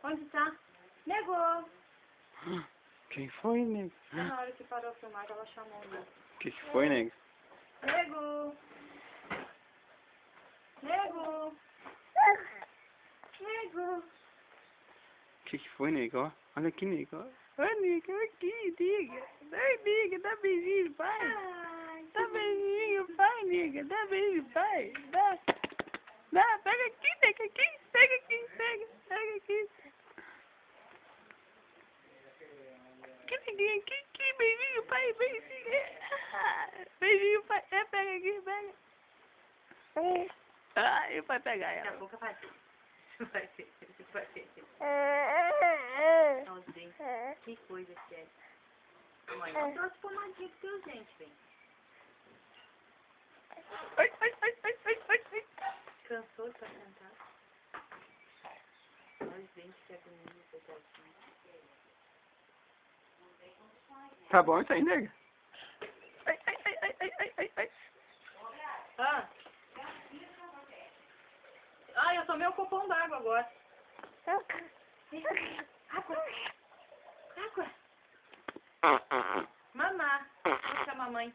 Onde tá? Negou. Quem foi, nego? Na hora que parou a filmagem, ela chamou o nego. Que foi, nego? Nego! Nego! Nego! Que foi, nego? Ó, olha aqui, nego. Ó, nego, aqui, nega. Ai, nega, dá beijinho, pai. Ai, Dá beijinho, pai, nega. Dá beijo, pai. Dá. Dá, pega aqui, pega aqui. Pega aqui, pega aqui. Que neguinho, que beijinho, pai, beijinho. Beijinho, pai. É, pega aqui, pega. Ah, ele vai pegar daqui a ela. pouco vai ter. Vai ter. Vai ter. Olha os dentes. Que coisa que é. Mãe, eu trouxe pomadinha pro teu dente, velho. Ai, ai, ai, ai, ai, ai, ai. Cansou de sentar? Olha os dentes que agonia, coitadinho. Tá bom isso aí, nega? Ai, ai, ai, ai, ai, ai, ai, ai. Ah! Ah, eu tomei um copão d'água agora. Água! Água! Mamá! Chama a mãe.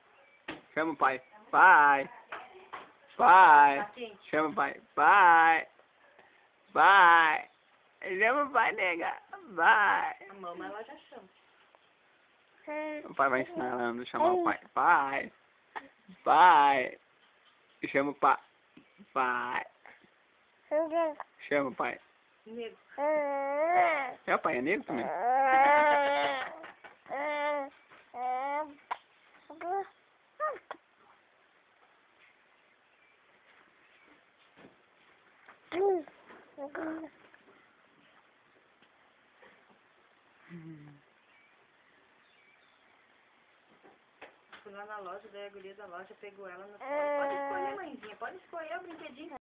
Chama o pai. Pai. Pai. Tá quente? Chama o pai. Pai. Pai. Chama o pai, nega. Pai. A mamãe ela já chama. O pai vai ensinar ela a chamar o pai. Pai. Pai. Chama o pai. Pai. Chama o pai. Nego. É o pai, é negro também. Fui lá na loja, daí a guria da loja pegou ela no colo. Pode escolher, mãezinha. Pode escolher o brinquedinho.